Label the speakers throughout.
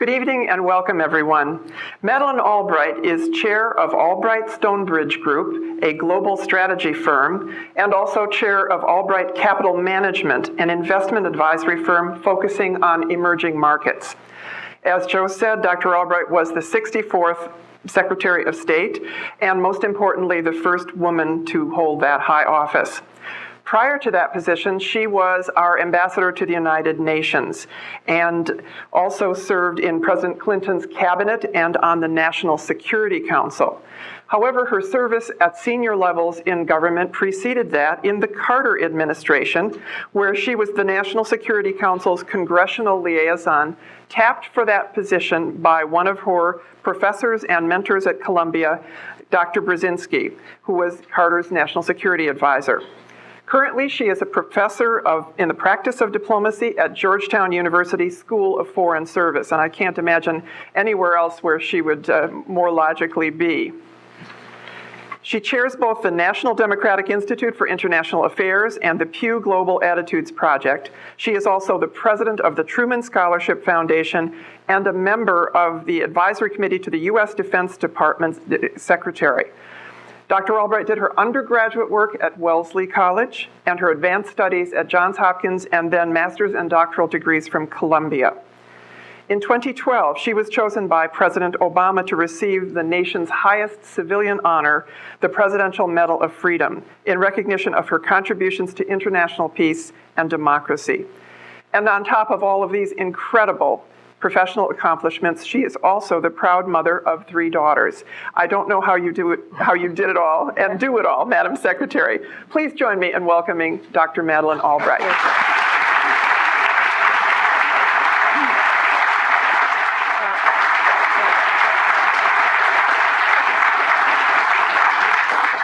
Speaker 1: Good evening and welcome, everyone. Madeleine Albright is chair of Albright Stonebridge Group, a global strategy firm, and also chair of Albright Capital Management, an investment advisory firm focusing on emerging markets. As Joe said, Dr. Albright was the 64th Secretary of State, and most importantly, the first woman to hold that high office. Prior to that position, she was our ambassador to the United Nations and also served in President Clinton's cabinet and on the National Security Council. However, her service at senior levels in government preceded that in the Carter administration, where she was the National Security Council's congressional liaison, tapped for that position by one of her professors and mentors at Columbia, Dr. Brzezinski, who was Carter's national security advisor. Currently, she is a professor in the practice of diplomacy at Georgetown University School of Foreign Service, and I can't imagine anywhere else where she would more logically be. She chairs both the National Democratic Institute for International Affairs and the Pew Global Attitudes Project. She is also the president of the Truman Scholarship Foundation and a member of the advisory committee to the U.S. Defense Department's secretary. Dr. Albright did her undergraduate work at Wellesley College and her advanced studies at Johns Hopkins and then master's and doctoral degrees from Columbia. In 2012, she was chosen by President Obama to receive the nation's highest civilian honor, the Presidential Medal of Freedom, in recognition of her contributions to international peace and democracy. And on top of all of these incredible professional accomplishments, she is also the proud mother of 3 daughters. I don't know how you did it all and do it all, Madam Secretary. Please join me in welcoming Dr. Madeleine Albright.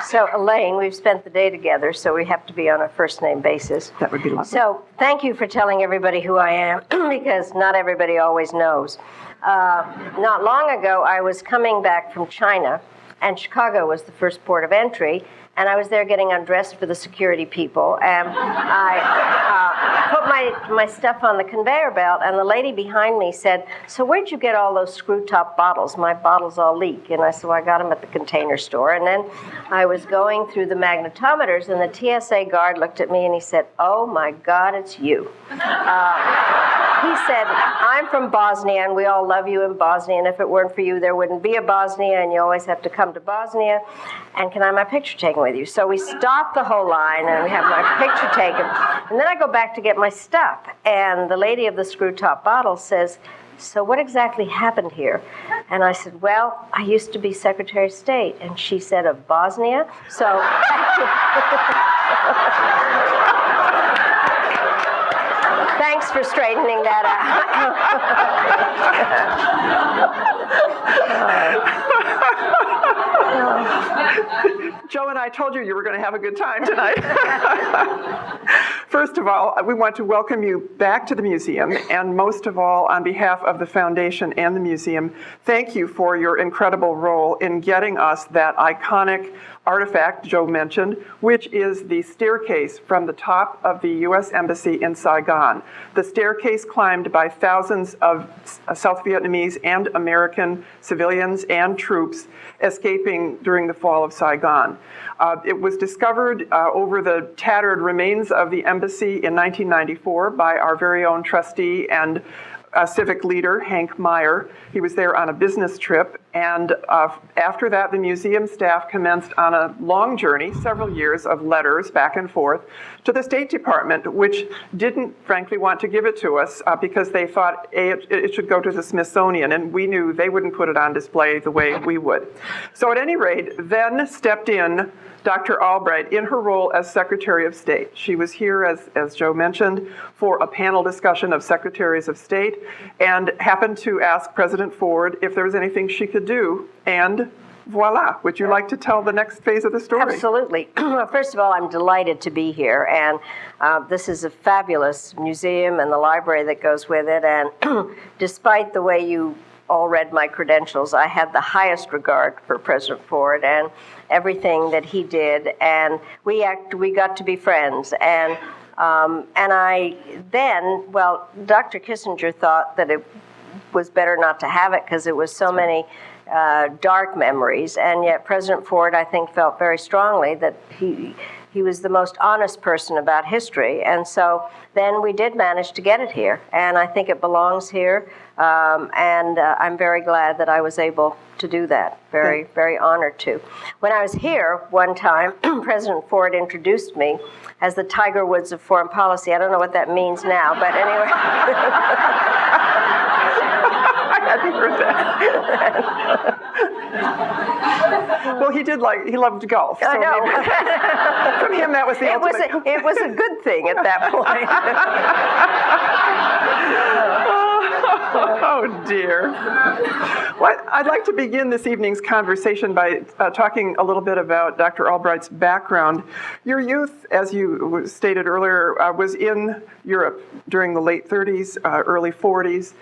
Speaker 2: So, Elaine, we've spent the day together, so we have to be on a first-name basis.
Speaker 1: That would be lovely.
Speaker 2: So, thank you for telling everybody who I am, because not everybody always knows. Not long ago, I was coming back from China, and Chicago was the first port of entry, and I was there getting undressed for the security people, and I put my stuff on the conveyor belt, and the lady behind me said, "So where'd you get all those screw-top bottles? My bottles all leak." And I said, "Well, I got them at the Container Store." And then I was going through the magnetometers, and the TSA guard looked at me, and he said, "Oh, my God, it's you." He said, "I'm from Bosnia, and we all love you in Bosnia, and if it weren't for you, there wouldn't be a Bosnia, and you always have to come to Bosnia, and can I have my picture taken with you?" So we stop the whole line, and we have my picture taken, and then I go back to get my stuff, and the lady of the screw-top bottle says, "So what exactly happened here?" And I said, "Well, I used to be Secretary of State." And she said, "Of Bosnia?" So thanks for straightening that
Speaker 1: out. Joe and I told you were going to have a good time tonight. First of all, we want to welcome you back to the museum, and most of all, on behalf of the foundation and the museum, thank you for your incredible role in getting us that iconic artifact Joe mentioned, which is the staircase from the top of the U.S. Embassy in Saigon. The staircase climbed by thousands of South Vietnamese and American civilians and troops escaping during the fall of Saigon. It was discovered over the tattered remains of the embassy in 1994 by our very own trustee and civic leader, Hank Meyer. He was there on a business trip, and after that, the museum staff commenced on a long journey, several years of letters back and forth, to the State Department, which didn't, frankly, want to give it to us because they thought it should go to the Smithsonian, and we knew they wouldn't put it on display the way we would. So at any rate, then stepped in Dr. Albright in her role as Secretary of State. She was here, as Joe mentioned, for a panel discussion of Secretaries of State and happened to ask President Ford if there was anything she could do, and voila. Would you like to tell the next phase of the story?
Speaker 2: Absolutely. Well, first of all, I'm delighted to be here, and this is a fabulous museum and the library that goes with it, and despite the way you all read my credentials, I had the highest regard for President Ford and everything that he did, and we got to be friends, and I then, well, Dr. Kissinger thought that it was better not to have it because it was so many dark memories. And yet President Ford, I think, felt very strongly that he was the most honest person about history. And so then we did manage to get it here. And I think it belongs here. And I'm very glad that I was able to do that. Very, very honored to. When I was here one time, President Ford introduced me as the Tiger Woods of foreign policy. I don't know what that means now, but anyway.
Speaker 1: I hadn't heard that. Well, he loved golf. So
Speaker 2: I know.
Speaker 1: From him, that was the ultimate.
Speaker 2: It was a good thing at that point.
Speaker 1: Oh, dear. Well, I'd like to begin this evening's conversation by talking a little bit about Dr. Albright's background. Your youth, as you stated earlier, was in Europe during the late 30s, early 40s.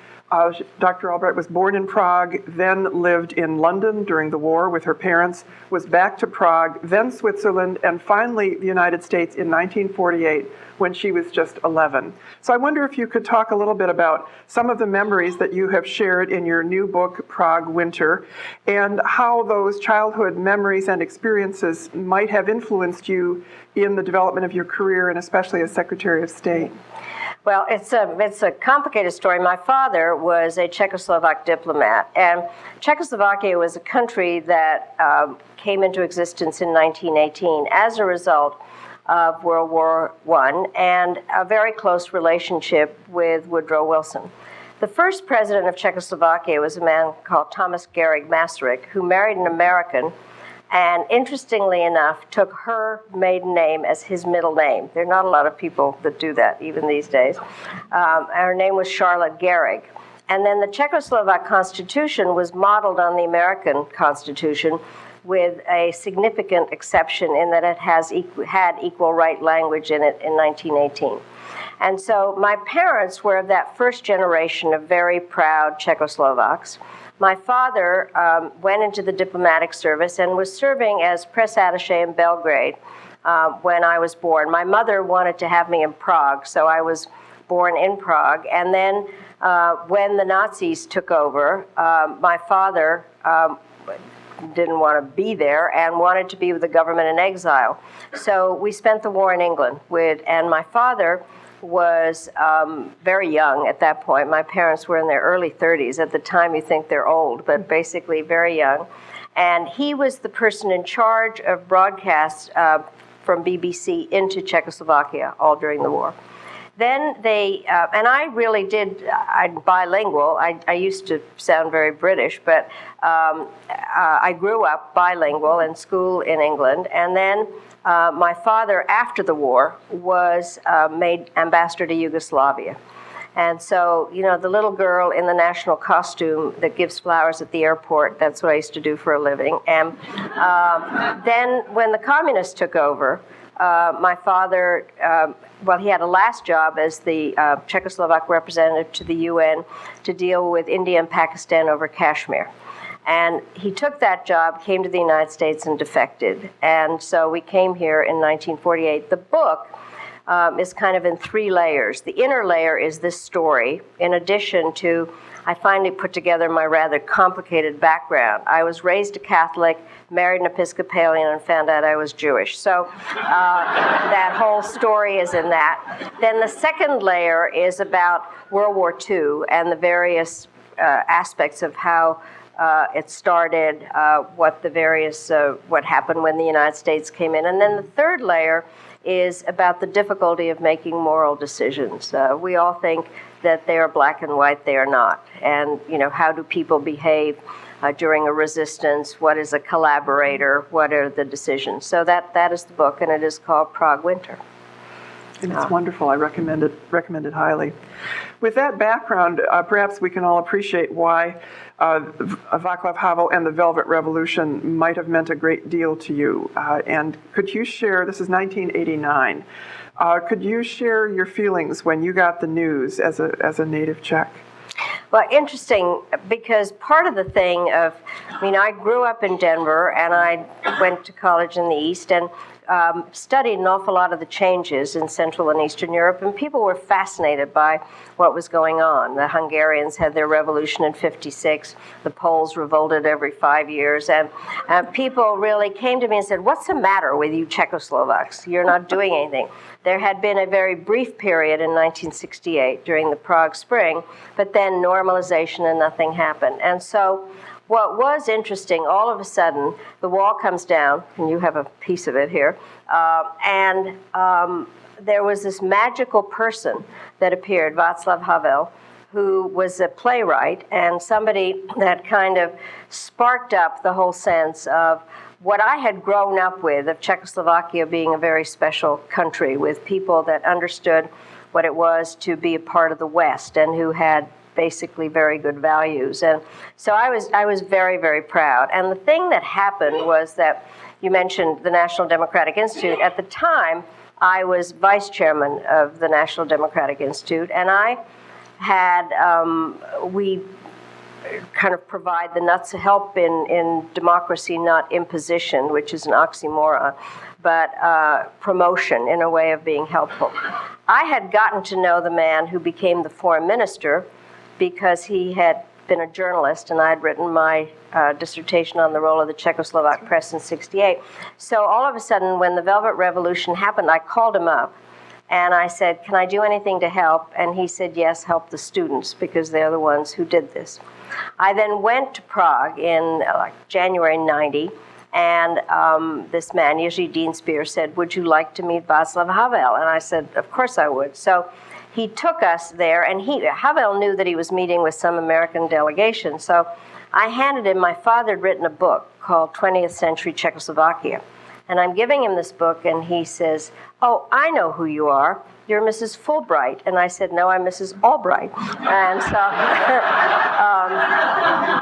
Speaker 1: Dr. Albright was born in Prague, then lived in London during the war with her parents, was back to Prague, then Switzerland, and finally the United States in 1948 when she was just 11. So I wonder if you could talk a little bit about some of the memories that you have shared in your new book, Prague Winter, and how those childhood memories and experiences might have influenced you in the development of your career and especially as Secretary of State.
Speaker 2: Well, it's a complicated story. My father was a Czechoslovak diplomat, and Czechoslovakia was a country that came into existence in 1918 as a result of World War I and a very close relationship with Woodrow Wilson. The first president of Czechoslovakia was a man called Thomas Garrig Masaryk, who married an American, and interestingly enough, took her maiden name as his middle name. There are not a lot of people that do that, even these days. Her name was Charlotte Garrig. And then the Czechoslovak Constitution was modeled on the American Constitution with a significant exception in that it had equal right language in it in 1918. And so my parents were of that first generation of very proud Czechoslovaks. My father went into the diplomatic service and was serving as press attaché in Belgrade when I was born. My mother wanted to have me in Prague, so I was born in Prague. And then when the Nazis took over, my father didn't want to be there and wanted to be with the government in exile. So we spent the war in England and my father was very young at that point. My parents were in their early 30s. At the time, you think they're old, but basically very young. And he was the person in charge of broadcasts from BBC into Czechoslovakia all during the war. Then and I really I'm bilingual. I used to sound very British, but I grew up bilingual in school in England. And then my father, after the war, was made ambassador to Yugoslavia. And so, the little girl in the national costume that gives flowers at the airport, that's what I used to do for a living. And then when the communists took over, my father, he had a last job as the Czechoslovak representative to the UN to deal with India and Pakistan over Kashmir. And he took that job, came to the United States, and defected. And so we came here in 1948. The book is kind of in three layers. The inner layer is this story, in addition to, I finally put together my rather complicated background. I was raised a Catholic, married an Episcopalian, and found out I was Jewish. So that whole story is in that. Then the second layer is about World War II and the various aspects of how it started, what happened when the United States came in. And then the third layer is about the difficulty of making moral decisions. We all think that they are black and white, they are not. And, how do people behave during a resistance? What is a collaborator? What are the decisions? So that is the book, and it is called Prague Winter.
Speaker 1: And it's wonderful. I recommend it highly. With that background, perhaps we can all appreciate why Václav Havel and the Velvet Revolution might have meant a great deal to you. And could you share, this is 1989, could you share your feelings when you got the news as a native Czech?
Speaker 2: Well, interesting, because part of the thing I grew up in Denver, and I went to college in the East, and studied an awful lot of the changes in Central and Eastern Europe, and people were fascinated by what was going on. The Hungarians had their revolution in '56. The Poles revolted every 5 years, and people really came to me and said, "What's the matter with you Czechoslovaks? You're not doing anything." There had been a very brief period in 1968 during the Prague Spring, but then normalization and nothing happened. And so what was interesting, all of a sudden, the wall comes down, and you have a piece of it here, and there was this magical person that appeared, Václav Havel, who was a playwright and somebody that kind of sparked up the whole sense of what I had grown up with, of Czechoslovakia being a very special country with people that understood what it was to be a part of the West and who had basically very good values. And so I was very, very proud. And the thing that happened was that you mentioned the National Democratic Institute. At the time, I was vice chairman of the National Democratic Institute, and I had, we kind of provide the nuts of help in democracy, not imposition, which is an oxymoron, but promotion in a way of being helpful. I had gotten to know the man who became the foreign minister because he had been a journalist, and I had written my dissertation on the role of the Czechoslovak press in '68. So all of a sudden, when the Velvet Revolution happened, I called him up, and I said, "Can I do anything to help?" And he said, "Yes, help the students, because they're the ones who did this." I then went to Prague in January '90, and this man, Jiří Dienstbier, said, "Would you like to meet Václav Havel?" And I said, "Of course I would." So he took us there, and Havel knew that he was meeting with some American delegation. So I handed him, my father had written a book called 20th Century Czechoslovakia. And I'm giving him this book, and he says, "Oh, I know who you are. You're Mrs. Fulbright." And I said, "No, I'm Mrs. Albright." And so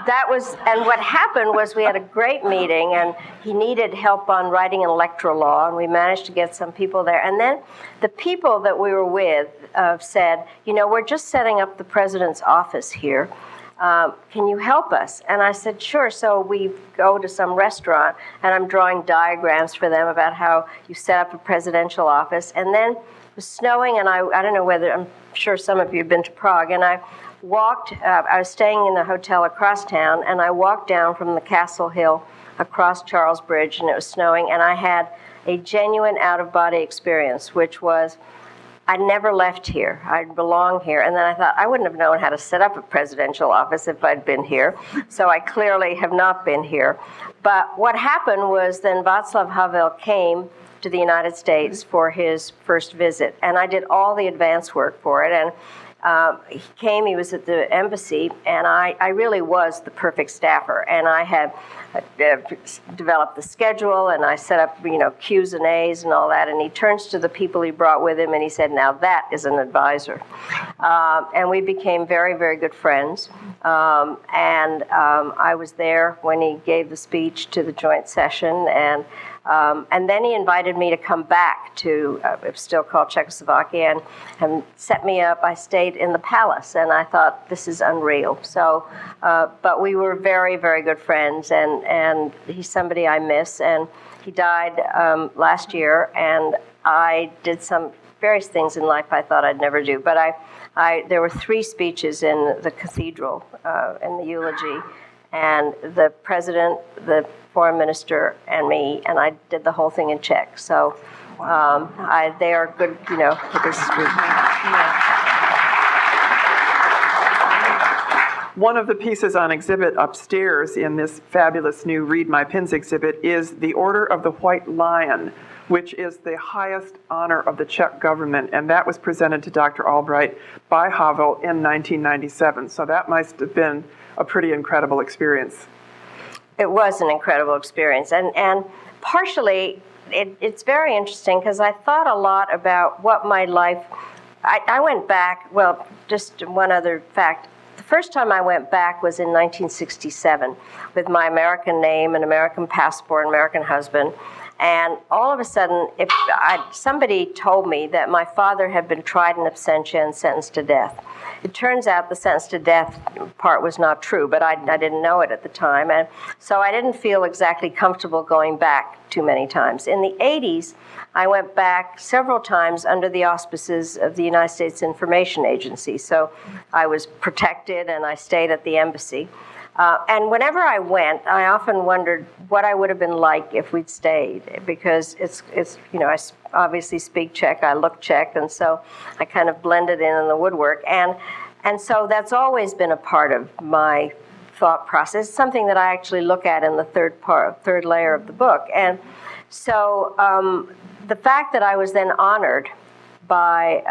Speaker 2: that was, and what happened was we had a great meeting, and he needed help on writing an electoral law, and we managed to get some people there. And then the people that we were with said, "You know, we're just setting up the president's office here. Can you help us?" And I said, "Sure." So we go to some restaurant, and I'm drawing diagrams for them about how you set up a presidential office. And then it was snowing, and I don't know whether, I'm sure some of you have been to Prague, and I walked, I was staying in a hotel across town, and I walked down from the Castle Hill across Charles Bridge, and it was snowing, and I had a genuine out-of-body experience, which was, I never left here. I belong here. And then I thought, I wouldn't have known how to set up a presidential office if I'd been here. So I clearly have not been here. But what happened was then Václav Havel came to the United States for his first visit. And I did all the advance work for it. And he came, he was at the embassy, and I really was the perfect staffer. And I had developed the schedule, and I set up, Q's and A's and all that. And he turns to the people he brought with him, and he said, "Now that is an advisor." And we became very, very good friends. I was there when he gave the speech to the joint session, and then he invited me to come back to, it was still called Czechoslovakia, and set me up. I stayed in the palace, and I thought, this is unreal. So, but we were very, very good friends, and he's somebody I miss. And he died last year, and I did some various things in life I thought I'd never do. But there were 3 speeches in the cathedral in the eulogy, and the president, the foreign minister, and me, and I did the whole thing in Czech. So they are good, for this group.
Speaker 1: One of the pieces on exhibit upstairs in this fabulous new Read My Pins exhibit is the Order of the White Lion, which is the highest honor of the Czech government, and that was presented to Dr. Albright by Havel in 1997. So that must have been a pretty incredible experience.
Speaker 2: It was an incredible experience, and partially it's very interesting because I thought a lot about what my life. I went back. Well, just one other fact. The first time I went back was in 1967 with my American name, an American passport, American husband, And all of a sudden, somebody told me that my father had been tried in absentia and sentenced to death. It turns out the sentence to death part was not true, but I didn't know it at the time. And so I didn't feel exactly comfortable going back too many times. In the 80s, I went back several times under the auspices of the United States Information Agency. So I was protected and I stayed at the embassy. And whenever I went, I often wondered what I would have been like if we'd stayed, because it's I obviously speak Czech, I look Czech, and so I kind of blended in the woodwork. And so that's always been a part of my thought process, something that I actually look at in the third layer of the book. And so the fact that I was then honored by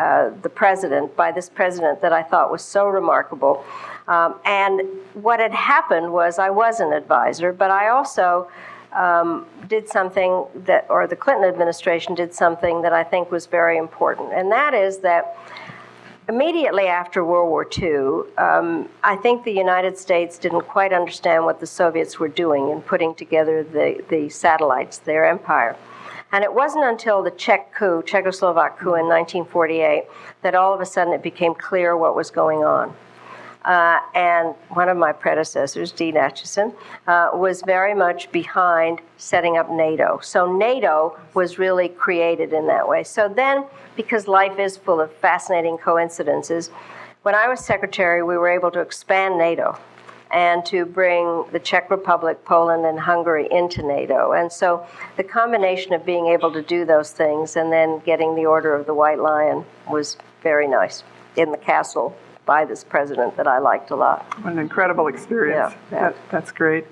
Speaker 2: this president that I thought was so remarkable. And what had happened was I was an advisor, but I also did something or the Clinton administration did something that I think was very important. And that is that immediately after World War II, I think the United States didn't quite understand what the Soviets were doing in putting together the satellites, their empire. And it wasn't until the Czechoslovak coup in 1948, that all of a sudden it became clear what was going on. And one of my predecessors, Dean Acheson, was very much behind setting up NATO. So NATO was really created in that way. So then, because life is full of fascinating coincidences, when I was secretary, we were able to expand NATO and to bring the Czech Republic, Poland, and Hungary into NATO. And so the combination of being able to do those things and then getting the Order of the White Lion was very nice in the castle by this president that I liked a lot.
Speaker 1: What an incredible experience.
Speaker 2: Yeah.
Speaker 1: That's great.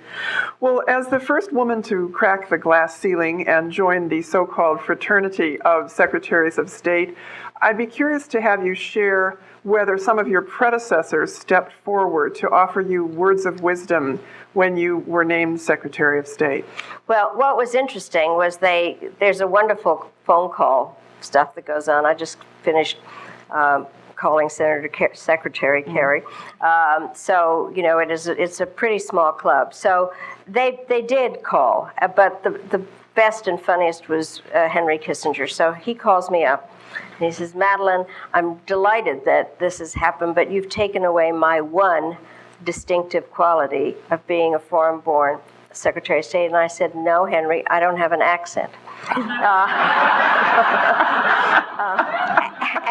Speaker 1: Well, as the first woman to crack the glass ceiling and join the so-called Fraternity of Secretaries of State, I'd be curious to have you share whether some of your predecessors stepped forward to offer you words of wisdom when you were named Secretary of State.
Speaker 2: Well, what was interesting was there's a wonderful phone call stuff that goes on. I just finished calling Secretary Kerry. So, it's a pretty small club. So they did call, but the best and funniest was Henry Kissinger. So he calls me up and he says, Madeleine, I'm delighted that this has happened, but you've taken away my one distinctive quality of being a foreign-born Secretary of State. And I said, no, Henry, I don't have an accent.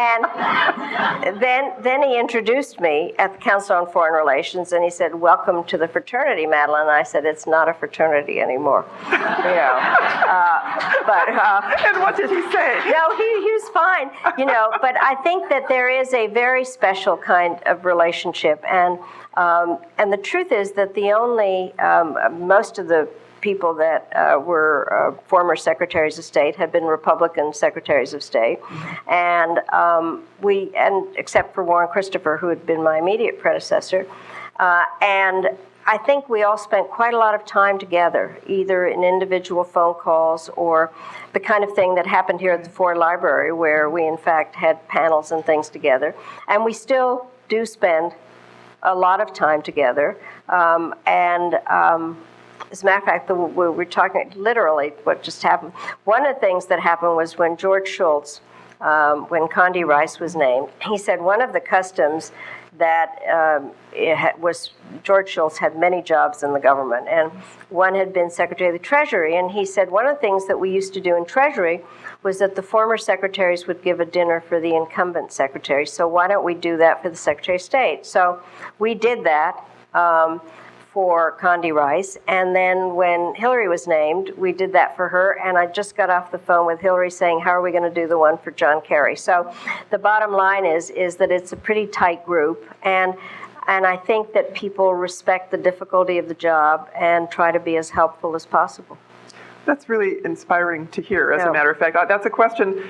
Speaker 2: And then he introduced me at the Council on Foreign Relations, and he said, welcome to the fraternity, Madeleine. And I said, it's not a fraternity anymore. And
Speaker 1: what did he say?
Speaker 2: No, he was fine, but I think that there is a very special kind of relationship, and the truth is that most of the people that were former secretaries of state had been Republican secretaries of state, and except for Warren Christopher, who had been my immediate predecessor, and I think we all spent quite a lot of time together, either in individual phone calls or the kind of thing that happened here at the Ford Library, where we in fact had panels and things together, and we still do spend a lot of time together, as a matter of fact, we're talking literally what just happened. One of the things that happened was when George Shultz, when Condi Rice was named, he said one of the customs that George Shultz had many jobs in the government, and one had been Secretary of the Treasury, and he said one of the things that we used to do in Treasury was that the former secretaries would give a dinner for the incumbent secretary, so why don't we do that for the Secretary of State? So we did that for Condi Rice, and then when Hillary was named, we did that for her, and I just got off the phone with Hillary saying, how are we going to do the one for John Kerry? So the bottom line is that it's a pretty tight group, and I think that people respect the difficulty of the job and try to be as helpful as possible.
Speaker 1: That's really inspiring to hear, as a matter of fact. That's a question,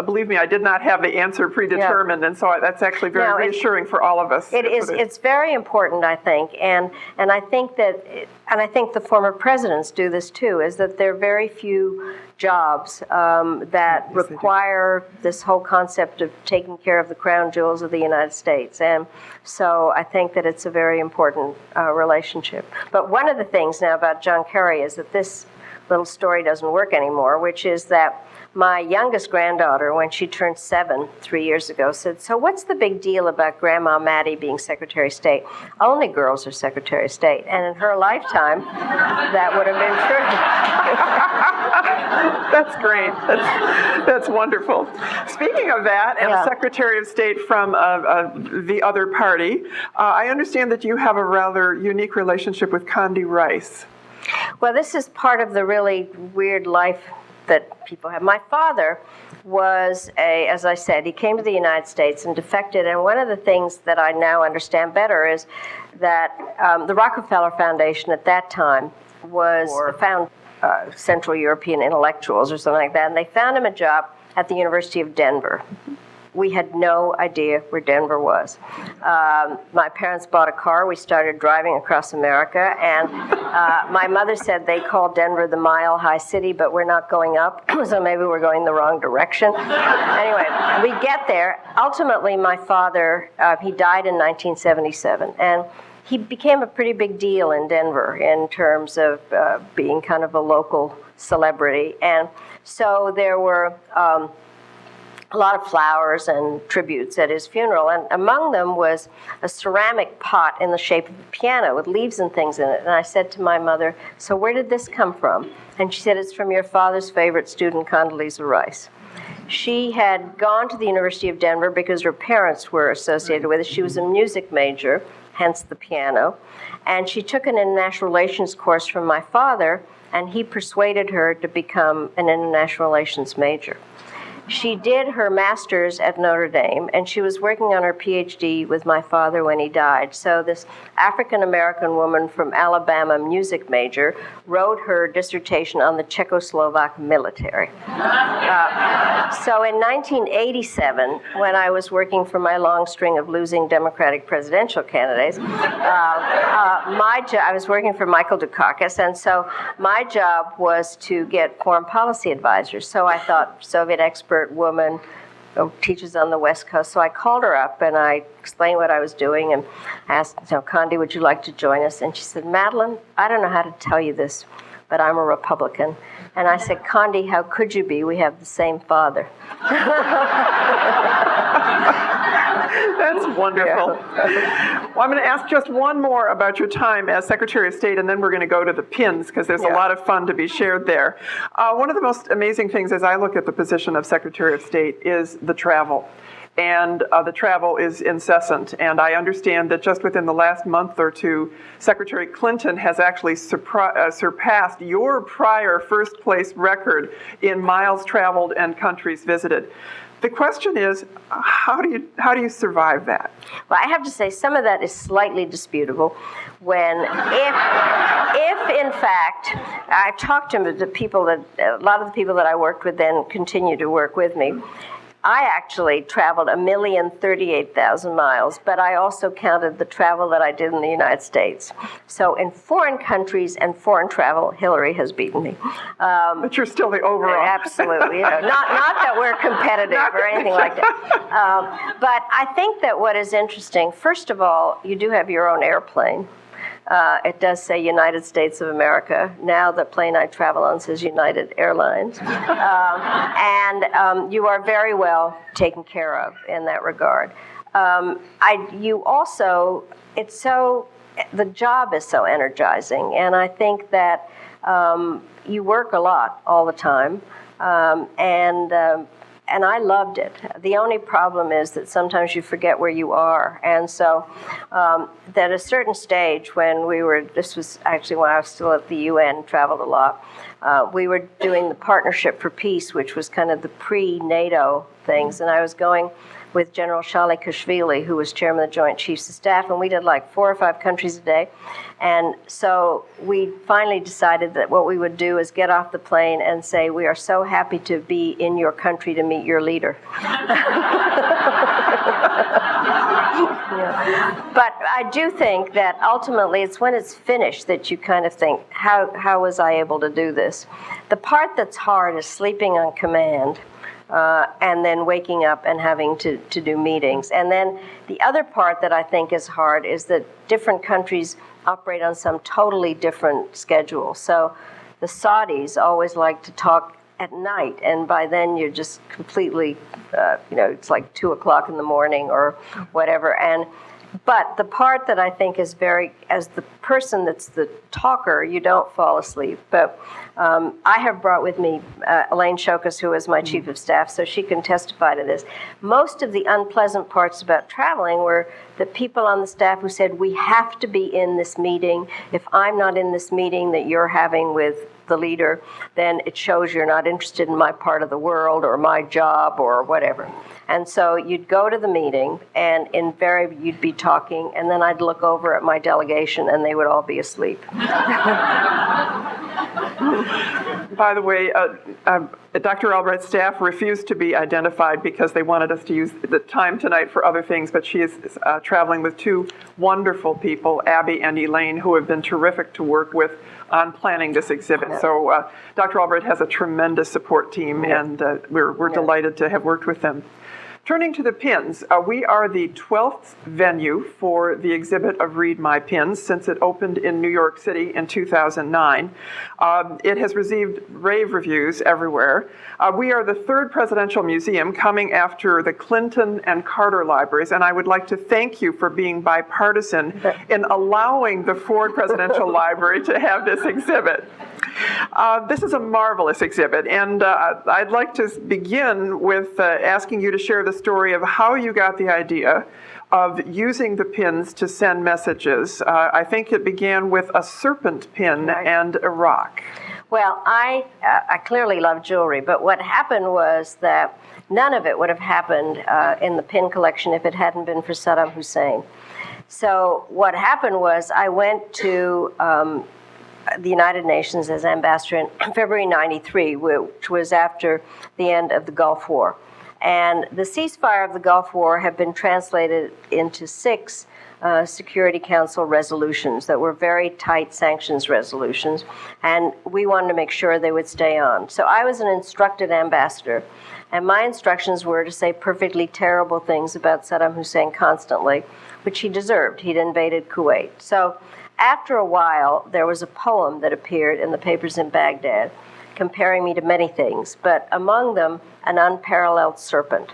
Speaker 1: believe me, I did not have the answer predetermined, and so that's actually very reassuring for all of us.
Speaker 2: It is. It's very important, I think, and I think I think the former presidents do this too, is that there are very few jobs that require this whole concept of taking care of the crown jewels of the United States, and so I think that it's a very important relationship. But one of the things now about John Kerry is that this little story doesn't work anymore, which is that my youngest granddaughter, when she turned 7 3 years ago, said, "So what's the big deal about Grandma Maddie being Secretary of State? Only girls are Secretary of State." And in her lifetime, that would have been true.
Speaker 1: That's great. That's wonderful. Speaking of that, and a Secretary of State from the other party, I understand that you have a rather unique relationship with Condi Rice.
Speaker 2: Well, this is part of the really weird life that people have. My father was as I said, he came to the United States and defected, and one of the things that I now understand better is that the Rockefeller Foundation at that time found Central European intellectuals or something like that, and they found him a job at the University of Denver. We had no idea where Denver was. My parents bought a car. We started driving across America, and my mother said they called Denver the Mile High City, but we're not going up, so maybe we're going the wrong direction. Anyway, we get there. Ultimately, my father, he died in 1977, and he became a pretty big deal in Denver in terms of being kind of a local celebrity. And so there were a lot of flowers and tributes at his funeral, and among them was a ceramic pot in the shape of a piano with leaves and things in it. And I said to my mother, "So where did this come from?" And she said, "It's from your father's favorite student, Condoleezza Rice." She had gone to the University of Denver because her parents were associated with it. She was a music major, hence the piano, and she took an international relations course from my father, and he persuaded her to become an international relations major. She did her master's at Notre Dame, and she was working on her PhD with my father when he died. So this African-American woman from Alabama, music major, wrote her dissertation on the Czechoslovak military. So in 1987, when I was working for my long string of losing Democratic presidential candidates, I was working for Michael Dukakis, and so my job was to get foreign policy advisors. So I thought, Soviet expert woman, teaches on the West Coast. So I called her up and I explained what I was doing and asked, "Condi, would you like to join us?" And she said, "Madeleine, I don't know how to tell you this, but I'm a Republican." And I said, "Condi, how could you be? We have the same father."
Speaker 1: That's wonderful. Well, I'm going to ask just one more about your time as Secretary of State, and then we're going to go to the pins, because there's a lot of fun to be shared there. One of the most amazing things as I look at the position of Secretary of State is the travel. And the travel is incessant. And I understand that just within the last month or two, Secretary Clinton has actually surpassed your prior first-place record in miles traveled and countries visited. The question is, how do you survive that?
Speaker 2: Well, I have to say some of that is slightly disputable. If in fact, I've talked to the people a lot of the people that I worked with then continue to work with me. I actually traveled 1,038,000 miles, but I also counted the travel that I did in the United States. So in foreign countries and foreign travel, Hillary has beaten me.
Speaker 1: But you're still the overall.
Speaker 2: Absolutely. Not that we're competitive or anything like that. But I think that what is interesting, first of all, you do have your own airplane. It does say United States of America. Now the plane I travel on says United Airlines. And you are very well taken care of in that regard. The job is so energizing, and I think that you work a lot all the time, and I loved it. The only problem is that sometimes you forget where you are. And so at a certain stage this was actually when I was still at the UN, traveled a lot, we were doing the Partnership for Peace, which was kind of the pre-NATO things. And I was going with General Shalikashvili, who was chairman of the Joint Chiefs of Staff, and we did like 4 or 5 countries a day. And so we finally decided that what we would do is get off the plane and say, "We are so happy to be in your country to meet your leader." But I do think that ultimately it's when it's finished that you kind of think, how was I able to do this? The part that's hard is sleeping on command. And then waking up and having to do meetings. And then the other part that I think is hard is that different countries operate on some totally different schedule. So the Saudis always like to talk at night, and by then you're just completely, it's like 2 o'clock in the morning or whatever. But the part that I think is as the person that's the talker, you don't fall asleep. But I have brought with me Elaine Shokus, who is my chief of staff, so she can testify to this. Most of the unpleasant parts about traveling were the people on the staff who said, we have to be in this meeting. If I'm not in this meeting that you're having with the leader, then it shows you're not interested in my part of the world or my job or whatever. And so you'd go to the meeting, and invariably you'd be talking, and then I'd look over at my delegation, and they would all be asleep.
Speaker 1: By the way, Dr. Albright's staff refused to be identified because they wanted us to use the time tonight for other things, but she is traveling with two wonderful people, Abby and Elaine, who have been terrific to work with on planning this exhibit. Yeah. So Dr. Albright has a tremendous support team, and we're delighted to have worked with them. Turning to the pins, we are the 12th venue for the exhibit of Read My Pins since it opened in New York City in 2009. It has received rave reviews everywhere. We are the third presidential museum, coming after the Clinton and Carter libraries, and I would like to thank you for being bipartisan in allowing the Ford Presidential Library to have this exhibit. This is a marvelous exhibit, and I'd like to begin with asking you to share the story of how you got the idea of using the pins to send messages. I think it began with a serpent pin and a rock.
Speaker 2: Well, I clearly love jewelry, but what happened was that none of it would have happened in the pin collection if it hadn't been for Saddam Hussein. So what happened was I went to the United Nations as ambassador in February '93, which was after the end of the Gulf War. And the ceasefire of the Gulf War had been translated into 6 Security Council resolutions that were very tight sanctions resolutions, and we wanted to make sure they would stay on. So I was an instructed ambassador, and my instructions were to say perfectly terrible things about Saddam Hussein constantly, which he deserved. He'd invaded Kuwait. So after a while, there was a poem that appeared in the papers in Baghdad comparing me to many things, but among them, an unparalleled serpent.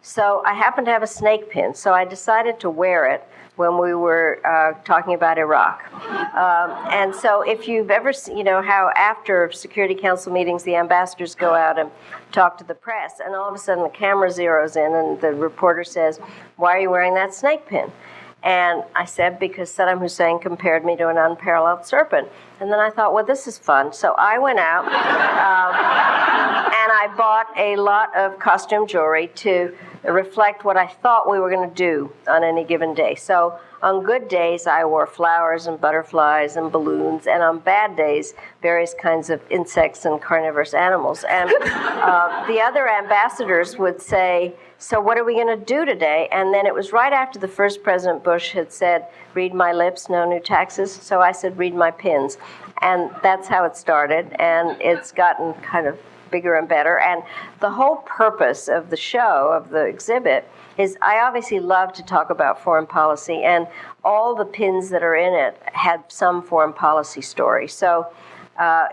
Speaker 2: So I happened to have a snake pin, so I decided to wear it when we were talking about Iraq. And so if you've ever seen, how after Security Council meetings, the ambassadors go out and talk to the press, and all of a sudden the camera zeroes in and the reporter says, "Why are you wearing that snake pin?" And I said, because Saddam Hussein compared me to an unparalleled serpent. And then I thought, well, this is fun. So I went out and I bought a lot of costume jewelry to reflect what I thought we were going to do on any given day. So on good days, I wore flowers and butterflies and balloons, and on bad days, various kinds of insects and carnivorous animals. And the other ambassadors would say, "So what are we going to do today?" And then it was right after the first President Bush had said, "Read my lips, no new taxes." So I said, "Read my pins." And that's how it started, and it's gotten kind of bigger and better. And the whole purpose of the show, of the exhibit, is I obviously love to talk about foreign policy, and all the pins that are in it had some foreign policy story. So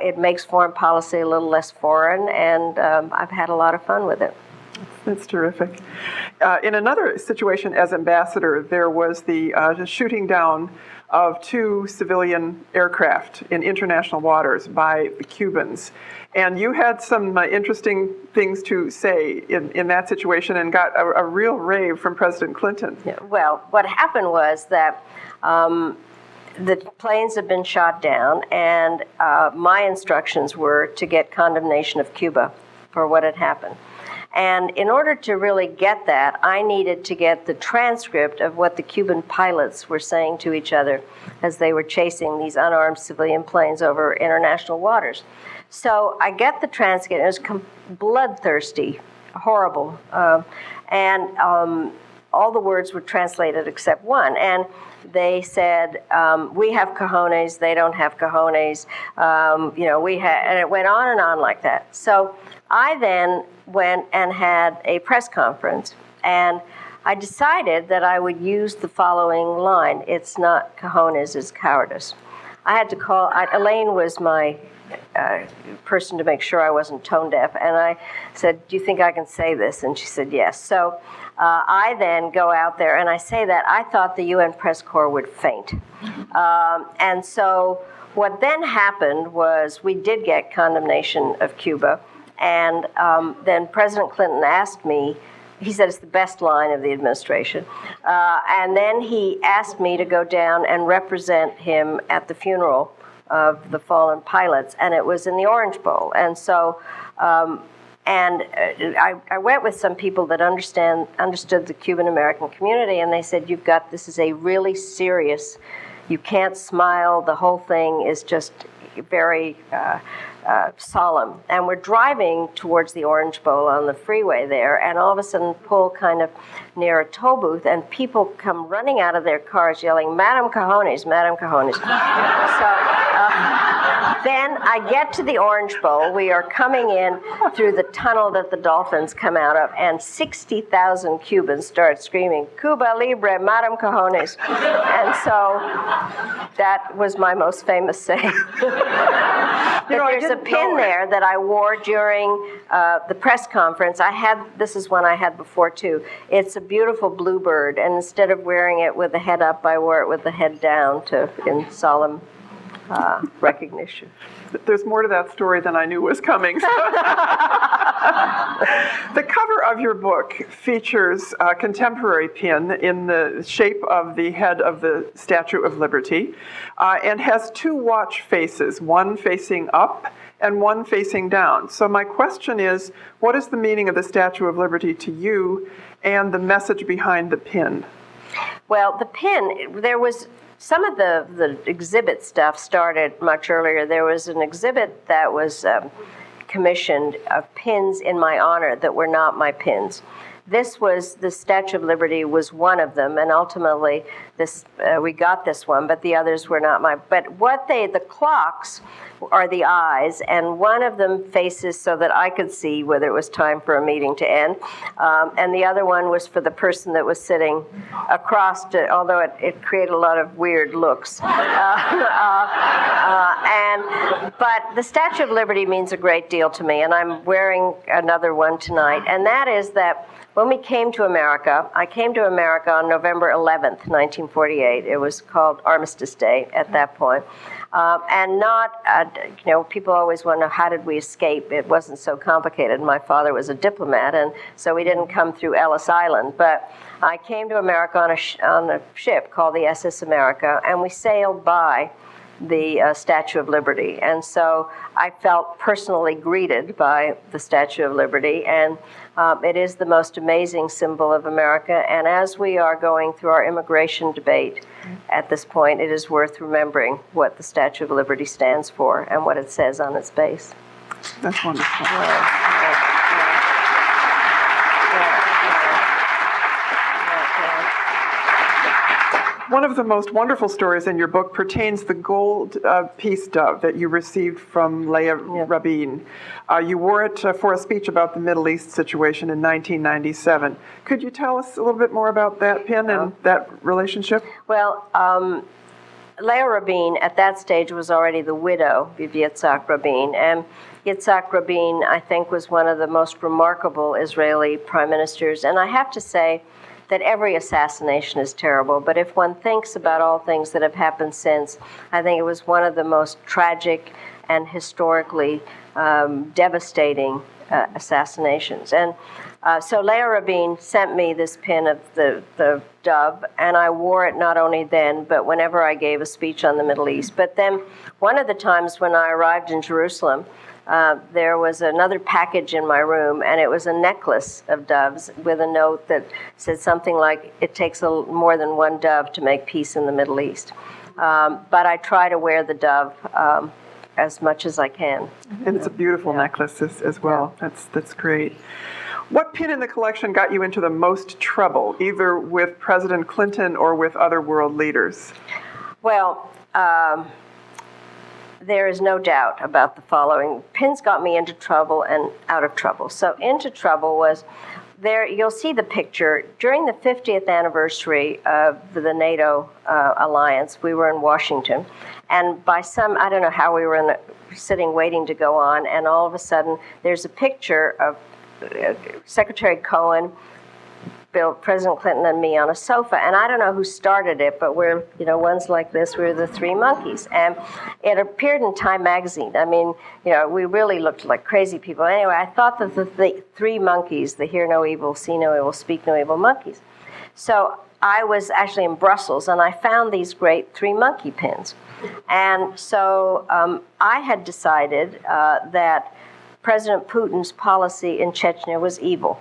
Speaker 2: it makes foreign policy a little less foreign, and I've had a lot of fun with it.
Speaker 1: That's terrific. In another situation as ambassador, there was the shooting down of 2 civilian aircraft in international waters by the Cubans. And you had some interesting things to say in that situation and got a real rave from President Clinton.
Speaker 2: Yeah, well, what happened was that the planes had been shot down, and my instructions were to get condemnation of Cuba for what had happened. And in order to really get that, I needed to get the transcript of what the Cuban pilots were saying to each other as they were chasing these unarmed civilian planes over international waters. So I get the transcript. It was bloodthirsty, horrible. And all the words were translated except one. And they said, "We have cojones, they don't have cojones." And it went on and on like that. So I then went and had a press conference, and I decided that I would use the following line: "It's not cojones, it's cowardice." I had to call, Elaine was my person to make sure I wasn't tone deaf, and I said, do you think I can say this? And she said yes. So I then go out there and I say that I thought the UN press corps would faint. And so what then happened was we did get condemnation of Cuba, and then President Clinton asked me, he said it's the best line of the administration, and then he asked me to go down and represent him at the funeral of the fallen pilots, and it was in the Orange Bowl. And so I went with some people that understood the Cuban American community, and they said, this is a really serious, you can't smile, the whole thing is just very solemn. And we're driving towards the Orange Bowl on the freeway there, and all of a sudden pull kind of near a toll booth, and people come running out of their cars yelling, Madam Cajones, Madam Cajones. Then I get to the Orange Bowl. We are coming in through the tunnel that the dolphins come out of, and 60,000 Cubans start screaming, Cuba Libre, Madam Cajones. And so that was my most famous saying. But there's a pin there that I wore during the press conference. This is one I had before too. It's a beautiful bluebird, and instead of wearing it with the head up, I wore it with the head down in solemn recognition.
Speaker 1: There's more to that story than I knew was coming. The cover of your book features a contemporary pin in the shape of the head of the Statue of Liberty, and has two watch faces, one facing up and one facing down. So my question is, what is the meaning of the Statue of Liberty to you, and the message behind the pin?
Speaker 2: Well, the pin, there was some of the exhibit stuff started much earlier. There was an exhibit that was commissioned of pins in my honor that were not my pins. The Statue of Liberty was one of them, and ultimately we got this one, but the others were not mine. But the clocks are the eyes, and one of them faces so that I could see whether it was time for a meeting to end, and the other one was for the person that was sitting across it, although it created a lot of weird looks. But the Statue of Liberty means a great deal to me, and I'm wearing another one tonight, and that is that when we came to America, I came to America on November 11th, 1948. It was called Armistice Day at that point. And people always wonder, how did we escape? It wasn't so complicated. My father was a diplomat, and so we didn't come through Ellis Island. But I came to America on a ship called the SS America, and we sailed by the Statue of Liberty. And so I felt personally greeted by the Statue of Liberty, and it is the most amazing symbol of America. And as we are going through our immigration debate at this point, it is worth remembering what the Statue of Liberty stands for and what it says on its base.
Speaker 1: That's wonderful. One of the most wonderful stories in your book pertains the gold peace dove that you received from Leah Rabin. You wore it for a speech about the Middle East situation in 1997. Could you tell us a little bit more about that pin and that relationship?
Speaker 2: Well, Leah Rabin at that stage was already the widow of Yitzhak Rabin, and Yitzhak Rabin, I think, was one of the most remarkable Israeli prime ministers. And I have to say that every assassination is terrible, but if one thinks about all things that have happened since, I think it was one of the most tragic and historically devastating assassinations. And so Leah Rabin sent me this pin of the dove, and I wore it not only then, but whenever I gave a speech on the Middle East. But then one of the times when I arrived in Jerusalem, there was another package in my room, and it was a necklace of doves with a note that said something like, it takes more than one dove to make peace in the Middle East. But I try to wear the dove as much as I can.
Speaker 1: And it's a beautiful necklace as well. Yeah. That's great. What pin in the collection got you into the most trouble, either with President Clinton or with other world leaders?
Speaker 2: Well, there is no doubt about the following. Pins got me into trouble and out of trouble. So into trouble was there you'll see the picture. During the 50th anniversary of the NATO alliance, we were in Washington, and by some, I don't know how we were sitting waiting to go on, and all of a sudden there's a picture of Secretary Cohen, President Clinton, and me on a sofa, and I don't know who started it, but we're, ones like this, we're the three monkeys, and it appeared in Time magazine. I mean, we really looked like crazy people. Anyway, I thought that the three monkeys, the hear no evil, see no evil, speak no evil monkeys. So I was actually in Brussels, and I found these great three monkey pins. And so I had decided that President Putin's policy in Chechnya was evil.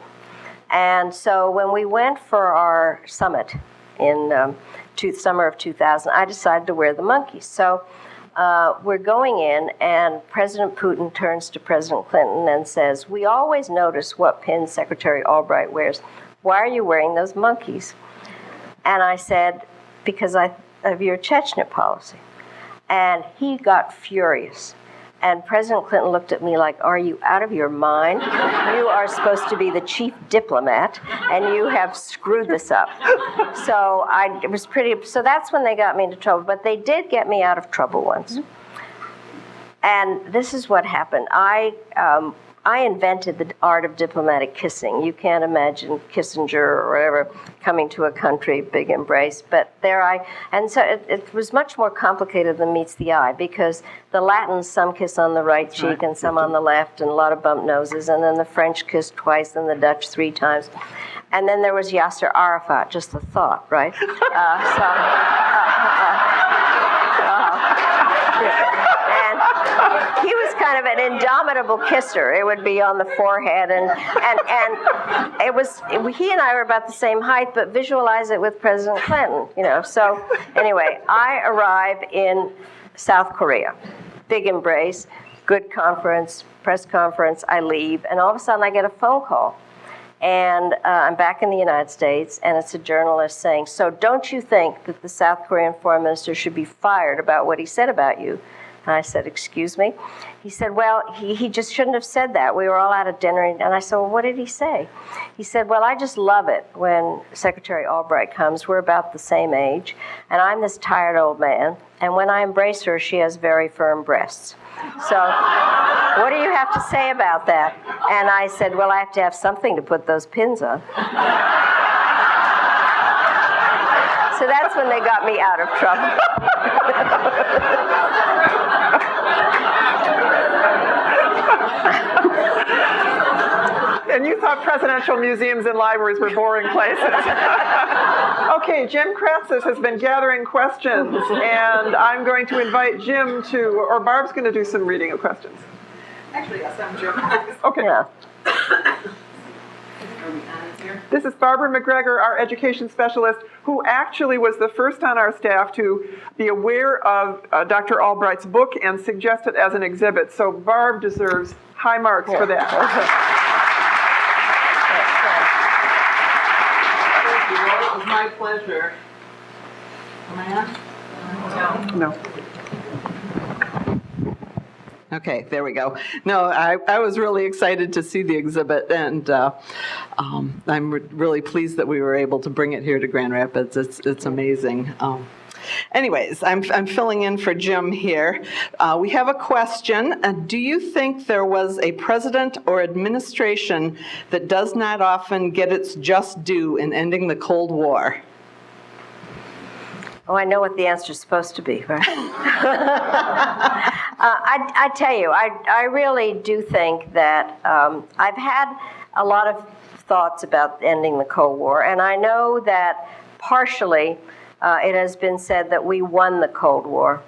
Speaker 2: And so when we went for our summit in summer of 2000, I decided to wear the monkeys. So we're going in, and President Putin turns to President Clinton and says, "We always notice what pins Secretary Albright wears. Why are you wearing those monkeys?" And I said, "Because of your Chechnya policy." And he got furious. And President Clinton looked at me like, "Are you out of your mind? You are supposed to be the chief diplomat, and you have screwed this up." So so that's when they got me into trouble. But they did get me out of trouble once. And this is what happened. I invented the art of diplomatic kissing. You can't imagine Kissinger or whatever coming to a country, big embrace. But and so it was much more complicated than meets the eye, because the Latins, some kiss on the right cheek and some on the left, and a lot of bump noses, and then the French kissed twice and the Dutch 3 times. And then there was Yasser Arafat, just the thought, right? And he was kind of an indomitable kisser. It would be on the forehead, and it was, he and I were about the same height, but visualize it with President Clinton, So anyway, I arrive in South Korea. Big embrace, good conference, press conference, I leave, and all of a sudden I get a phone call. And I'm back in the United States, and it's a journalist saying, "So don't you think that the South Korean foreign minister should be fired about what he said about you?" And I said, "Excuse me?" He said, "Well, he just shouldn't have said that. We were all out at dinner." And I said, "Well, what did he say?" He said, "Well, I just love it when Secretary Albright comes. We're about the same age, and I'm this tired old man. And when I embrace her, she has very firm breasts. So what do you have to say about that?" And I said, "Well, I have to have something to put those pins on." So that's when they got me out of trouble.
Speaker 1: And you thought presidential museums and libraries were boring places. Okay, Jim Kratzis has been gathering questions, and I'm going to invite Jim or Barb's going to do some reading of questions.
Speaker 3: Actually, yes, I'm Jim.
Speaker 1: Okay.
Speaker 2: Yeah.
Speaker 1: This is Barbara McGregor, our education specialist, who actually was the first on our staff to be aware of Dr. Albright's book and suggest it as an exhibit. So Barb deserves high marks for that.
Speaker 3: Thank you. Well, it was my pleasure. Am I on?
Speaker 1: No.
Speaker 4: Okay, there we go. No, I was really excited to see the exhibit, and I'm really pleased that we were able to bring it here to Grand Rapids. It's amazing. Anyways, I'm filling in for Jim here. We have a question. Do you think there was a president or administration that does not often get its just due in ending the Cold War?
Speaker 2: Oh, I know what the answer is supposed to be, right? I tell you, I really do think that I've had a lot of thoughts about ending the Cold War, and I know that partially it has been said that we won the Cold War.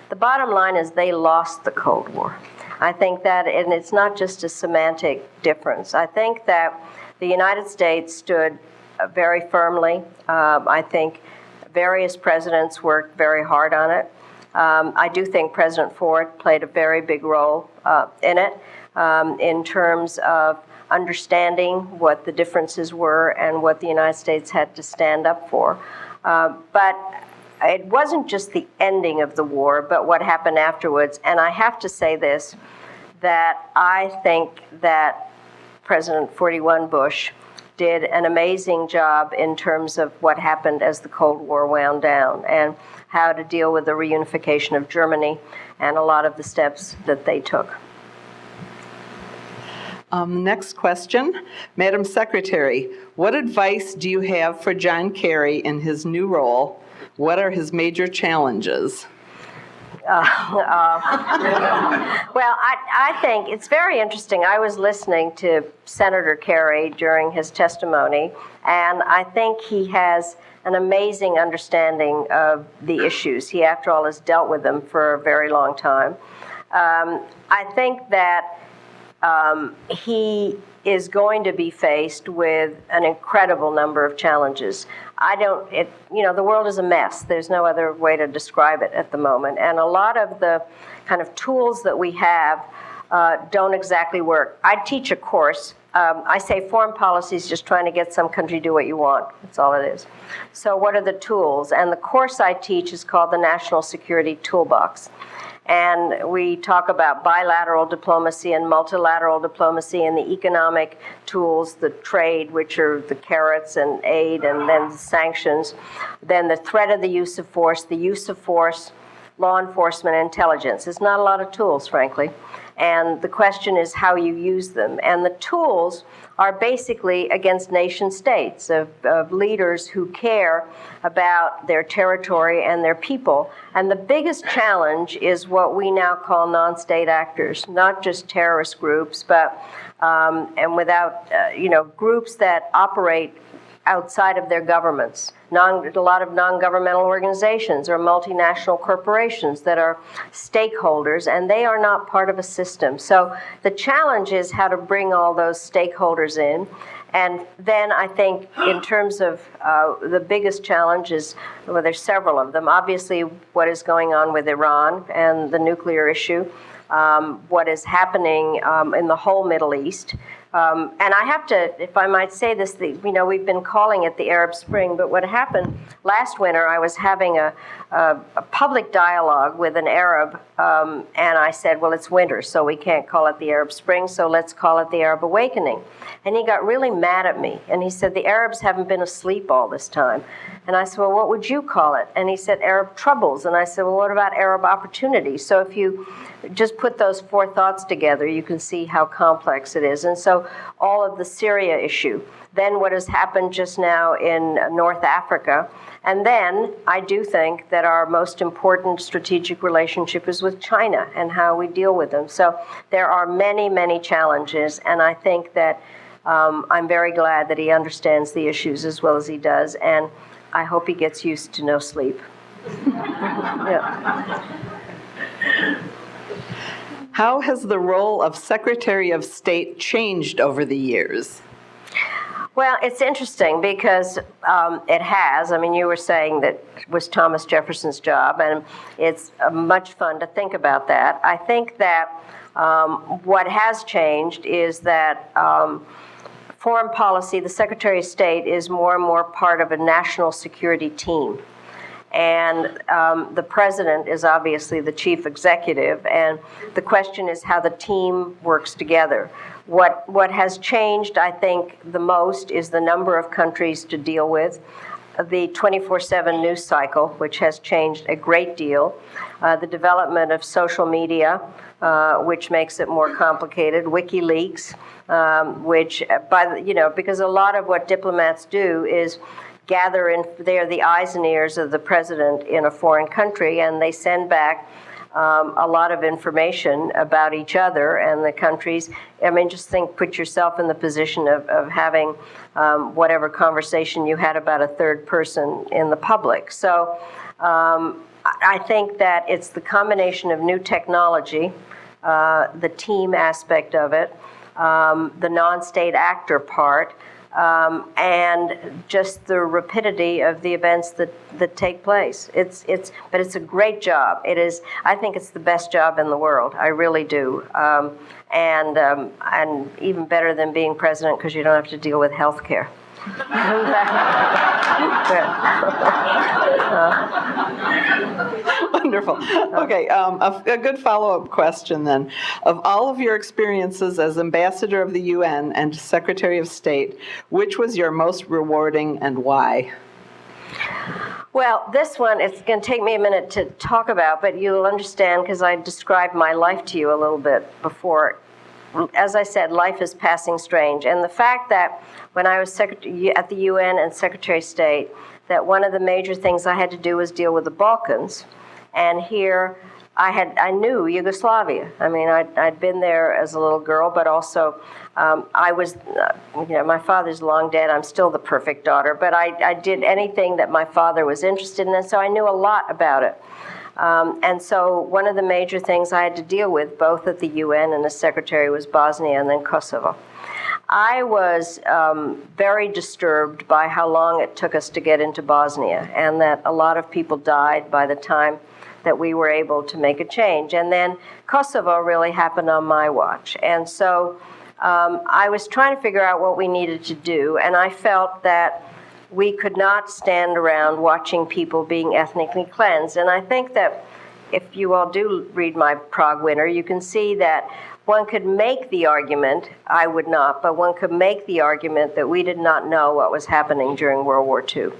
Speaker 2: The bottom line is they lost the Cold War. I think that, and it's not just a semantic difference. I think that the United States stood very firmly. I think various presidents worked very hard on it. I do think President Ford played a very big role in it in terms of understanding what the differences were and what the United States had to stand up for. But it wasn't just the ending of the war, but what happened afterwards. And I have to say this, that I think that President 41 Bush did an amazing job in terms of what happened as the Cold War wound down and how to deal with the reunification of Germany and a lot of the steps that they took.
Speaker 4: Next question. Madam Secretary, what advice do you have for John Kerry in his new role? What are his major challenges?
Speaker 2: Well, I think it's very interesting. I was listening to Senator Kerry during his testimony, and I think he has an amazing understanding of the issues. He, after all, has dealt with them for a very long time. I think that he is going to be faced with an incredible number of challenges. The world is a mess. There's no other way to describe it at the moment. And a lot of the kind of tools that we have don't exactly work. I teach a course. I say foreign policy is just trying to get some country to do what you want. That's all it is. So what are the tools? And the course I teach is called the National Security Toolbox. And we talk about bilateral diplomacy and multilateral diplomacy and the economic tools, the trade, which are the carrots and aid, and then the sanctions, then the threat of the use of force, law enforcement, intelligence. There's not a lot of tools, frankly. And the question is how you use them. And the tools are basically against nation states, of leaders who care about their territory and their people. And the biggest challenge is what we now call non-state actors, not just terrorist groups, but groups that operate outside of their governments. A lot of non-governmental organizations or multinational corporations that are stakeholders, and they are not part of a system. So the challenge is how to bring all those stakeholders in. And then I think in terms of the biggest challenge is, well, there's several of them. Obviously, what is going on with Iran and the nuclear issue, what is happening in the whole Middle East. And I have to, if I might say this, we've been calling it the Arab Spring, but what happened last winter, I was having a public dialogue with an Arab, and I said, well, it's winter, so we can't call it the Arab Spring, so let's call it the Arab Awakening. And he got really mad at me, and he said, the Arabs haven't been asleep all this time. And I said, well, what would you call it? And he said, Arab troubles. And I said, well, what about Arab opportunity? So if you just put those four thoughts together, you can see how complex it is. And so all of the Syria issue, then what has happened just now in North Africa, and then I do think that our most important strategic relationship is with China and how we deal with them. So there are many, many challenges, and I think that I'm very glad that he understands the issues as well as he does, and I hope he gets used to no sleep. Yeah.
Speaker 4: How has the role of Secretary of State changed over the years?
Speaker 2: Well, it's interesting because it has. I mean, you were saying that it was Thomas Jefferson's job, and it's much fun to think about that. I think that what has changed is that foreign policy, the Secretary of State is more and more part of a national security team. And the president is obviously the chief executive, and the question is how the team works together. What has changed, I think, the most is the number of countries to deal with, the 24/7 news cycle, which has changed a great deal, the development of social media, which makes it more complicated, WikiLeaks, because a lot of what diplomats do is gather in, they're the eyes and ears of the president in a foreign country, and they send back a lot of information about each other and the countries. I mean, just put yourself in the position of having whatever conversation you had about a third person in the public. So I think that it's the combination of new technology, the team aspect of it, the non-state actor part, and just the rapidity of the events that take place. But it's a great job. It is. I think it's the best job in the world. I really do. and even better than being president because you don't have to deal with health care.
Speaker 4: Wonderful. Okay, a good follow-up question then. Of all of your experiences as Ambassador of the UN and Secretary of State, which was your most rewarding and why?
Speaker 2: Well, this one, it's going to take me a minute to talk about, but you'll understand because I described my life to you a little bit before. As I said, life is passing strange. And the fact that when I was at the UN and Secretary of State, that one of the major things I had to do was deal with the Balkans. And here I knew Yugoslavia. I mean, I'd been there as a little girl, but also I was, my father's long dead. I'm still the perfect daughter, but I did anything that my father was interested in, and so I knew a lot about it. And so one of the major things I had to deal with, both at the UN and as secretary, was Bosnia and then Kosovo. I was very disturbed by how long it took us to get into Bosnia, and that a lot of people died by the time that we were able to make a change. And then Kosovo really happened on my watch. And so I was trying to figure out what we needed to do, and I felt that we could not stand around watching people being ethnically cleansed. And I think that if you all do read my Prague Winter, you can see that one could make the argument, I would not, but one could make the argument that we did not know what was happening during World War II.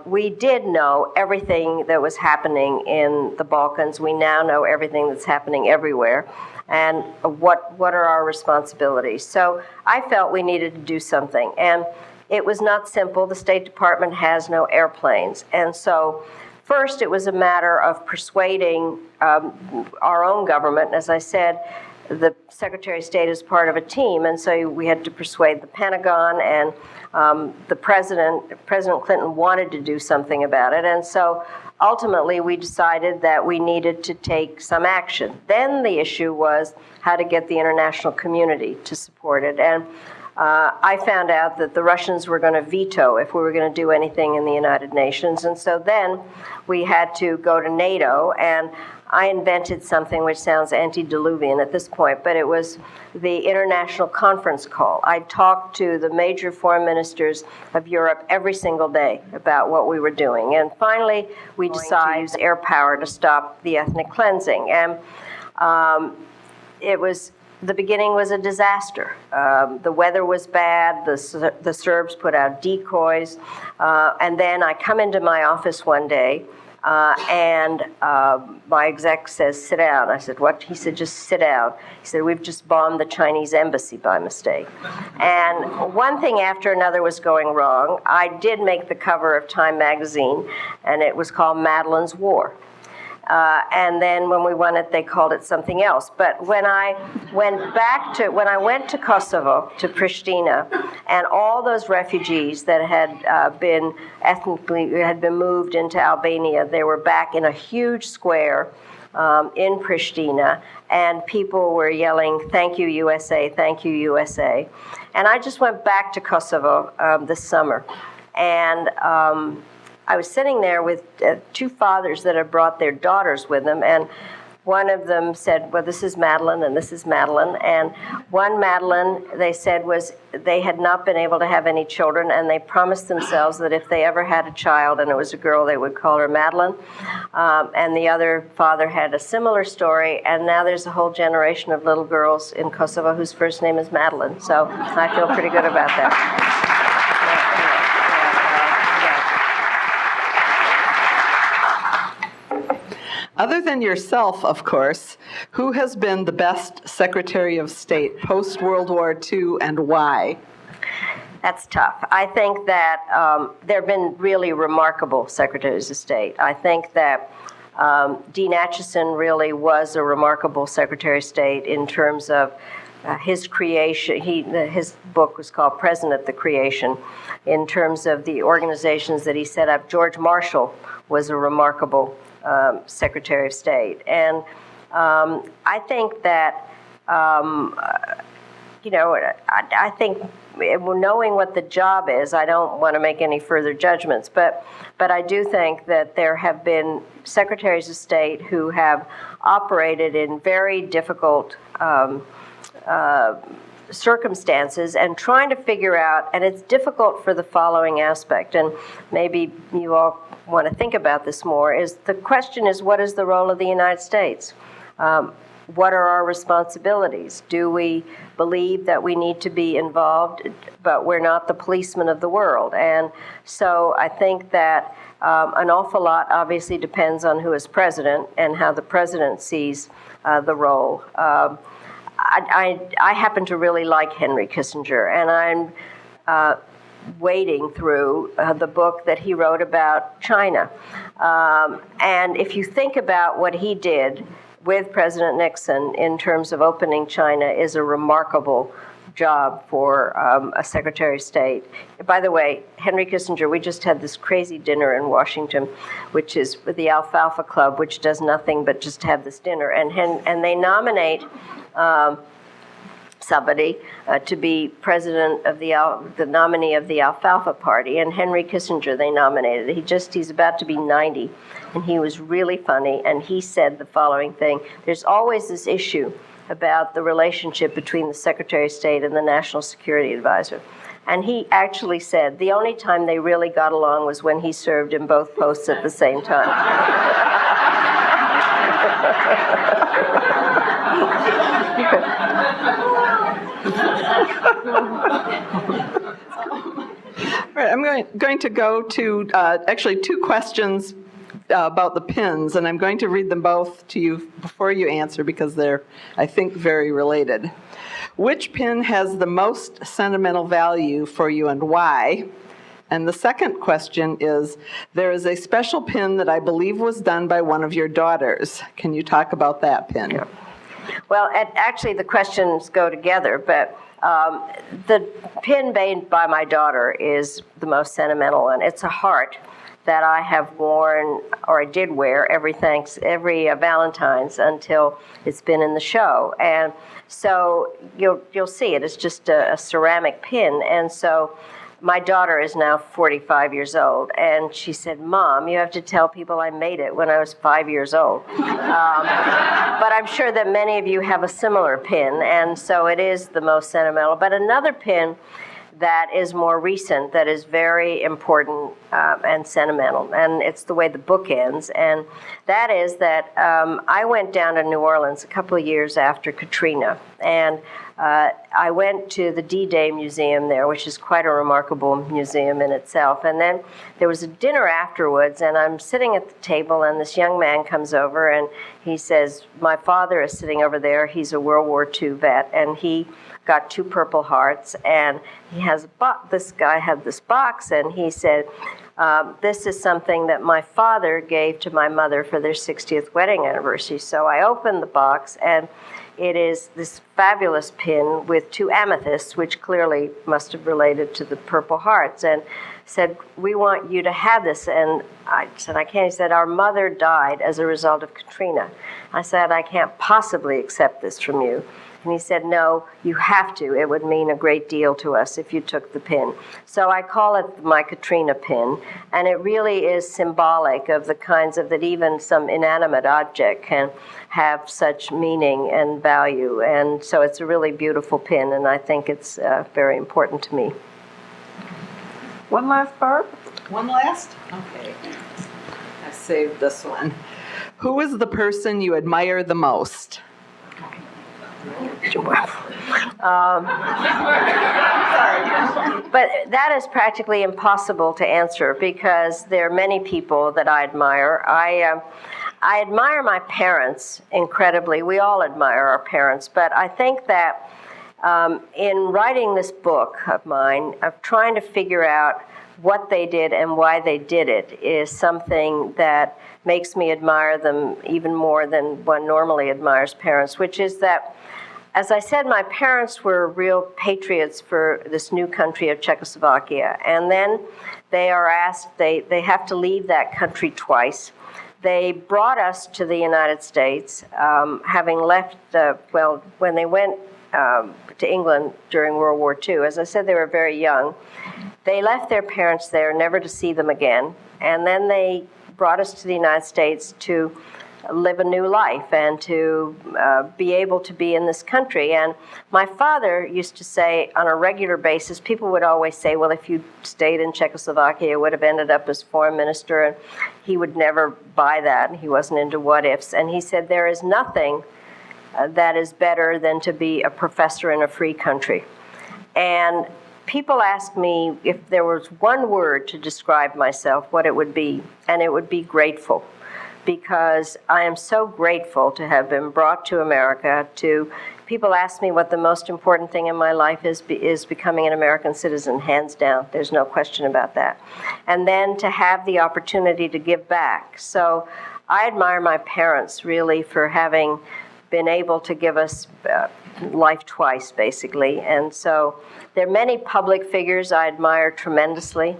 Speaker 2: We did know everything that was happening in the Balkans. We now know everything that's happening everywhere. And what are our responsibilities? So I felt we needed to do something. And it was not simple. The State Department has no airplanes. And so first it was a matter of persuading our own government. As I said, the Secretary of State is part of a team, and so we had to persuade the Pentagon, and President Clinton wanted to do something about it. And so ultimately we decided that we needed to take some action. Then the issue was how to get the international community to support it. And I found out that the Russians were going to veto if we were going to do anything in the United Nations. And so then we had to go to NATO, and I invented something which sounds antediluvian at this point, but it was the international conference call. I talked to the major foreign ministers of Europe every single day about what we were doing. And finally, we decided to use air power to stop the ethnic cleansing. And the beginning was a disaster. The weather was bad. The Serbs put out decoys. And then I come into my office one day, and my exec says, "Sit down." I said, "What?" He said, "Just sit down." He said, "We've just bombed the Chinese embassy by mistake." And one thing after another was going wrong. I did make the cover of Time magazine, and it was called Madeleine's War. And then when we won it, they called it something else. But when I went to Kosovo, to Pristina, and all those refugees that had been moved into Albania, they were back in a huge square in Pristina, and people were yelling, "Thank you, USA, thank you, USA." And I just went back to Kosovo this summer, and I was sitting there with two fathers that had brought their daughters with them, and one of them said, "Well, this is Madeleine, and this is Madeleine." And one Madeleine, they said, was they had not been able to have any children, and they promised themselves that if they ever had a child, and it was a girl, they would call her Madeleine. And the other father had a similar story, and now there's a whole generation of little girls in Kosovo whose first name is Madeleine. So I feel pretty good about that.
Speaker 4: Other than yourself, of course, who has been the best Secretary of State post-World War II and why?
Speaker 2: That's tough. I think that there have been really remarkable Secretaries of State. I think that Dean Acheson really was a remarkable Secretary of State in terms of his creation. His book was called President the Creation. In terms of the organizations that he set up, George Marshall was a remarkable Secretary of State. And I think that, I think knowing what the job is, I don't want to make any further judgments, but I do think that there have been Secretaries of State who have operated in very difficult circumstances and trying to figure out, and it's difficult for the following aspect, and maybe you all want to think about this more, is the question is, what is the role of the United States? What are our responsibilities? Do we believe that we need to be involved, but we're not the policemen of the world? And so I think that an awful lot obviously depends on who is president and how the president sees the role. I happen to really like Henry Kissinger, and I'm wading through the book that he wrote about China. And if you think about what he did with President Nixon in terms of opening China, is a remarkable job for a Secretary of State. By the way, Henry Kissinger, we just had this crazy dinner in Washington, which is with the Alfalfa Club, which does nothing but just have this dinner. And they nominate somebody to be president of the nominee of the Alfalfa Party, and Henry Kissinger they nominated. He's about to be 90, and he was really funny, and he said the following thing: there's always this issue about the relationship between the Secretary of State and the National Security Advisor. And he actually said the only time they really got along was when he served in both posts at the same time.
Speaker 4: All right, I'm going to go to actually two questions about the pins, and I'm going to read them both to you before you answer because they're, I think, very related. Which pin has the most sentimental value for you and why? And the second question is, there is a special pin that I believe was done by one of your daughters. Can you talk about that pin?
Speaker 2: Yeah. Well, actually the questions go together, but the pin made by my daughter is the most sentimental one. It's a heart that I have worn, or I did wear, every Valentine's until it's been in the show. And so you'll see it. It's just a ceramic pin. And so my daughter is now 45 years old, and she said, "Mom, you have to tell people I made it when I was 5 years old." But I'm sure that many of you have a similar pin, and so it is the most sentimental. But another pin that is more recent, that is very important and sentimental, and it's the way the book ends, and that is that I went down to New Orleans a couple of years after Katrina, and I went to the D-Day Museum there, which is quite a remarkable museum in itself, and then there was a dinner afterwards, and I'm sitting at the table, and this young man comes over, and he says, "My father is sitting over there. He's a World War II vet, and he got 2 Purple Hearts, and he has this guy had this box, and he said, this is something that my father gave to my mother for their 60th wedding anniversary." So I opened the box, and it is this fabulous pin with 2 amethysts, which clearly must have related to the Purple Hearts, and said, "We want you to have this." And I said, "I can't." He said, "Our mother died as a result of Katrina." I said, "I can't possibly accept this from you." And he said, "No, you have to. It would mean a great deal to us if you took the pin." So I call it my Katrina pin, and it really is symbolic of the kinds of that even some inanimate object can have such meaning and value. And so it's a really beautiful pin, and I think it's very important to me.
Speaker 1: One last, Barb?
Speaker 3: One last? Okay.
Speaker 4: I saved this one. Who is the person you admire the most? But
Speaker 2: that is practically impossible to answer because there are many people that I admire. I admire my parents incredibly. We all admire our parents, but I think that in writing this book of mine, of trying to figure out what they did and why they did it is something that makes me admire them even more than one normally admires parents, which is that, as I said, my parents were real patriots for this new country of Czechoslovakia. And then they are asked, they have to leave that country twice. They brought us to the United States, having left, when they went to England during World War II. As I said, they were very young. They left their parents there, never to see them again. And then they brought us to the United States to live a new life and to be able to be in this country. And my father used to say on a regular basis, people would always say, well, if you stayed in Czechoslovakia, you would have ended up as foreign minister, and he would never buy that. He wasn't into what ifs. And he said, there is nothing that is better than to be a professor in a free country. And people ask me if there was one word to describe myself, what it would be, and it would be grateful. Because I am so grateful to have been brought to America. People ask me what the most important thing in my life is becoming an American citizen, hands down. There's no question about that. And then to have the opportunity to give back. So I admire my parents really for having been able to give us life twice, basically. And so there are many public figures I admire tremendously.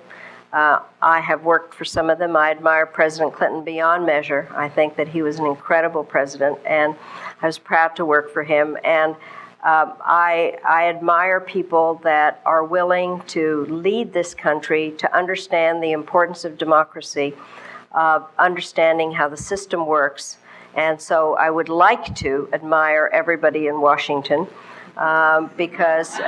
Speaker 2: I have worked for some of them. I admire President Clinton beyond measure. I think that he was an incredible president, and I was proud to work for him. And I admire people that are willing to lead this country, to understand the importance of democracy, understanding how the system works. And so I would like to admire everybody in Washington because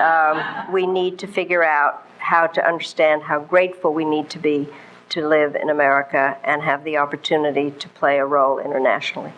Speaker 2: we need to figure out how to understand how grateful we need to be to live in America and have the opportunity to play a role internationally.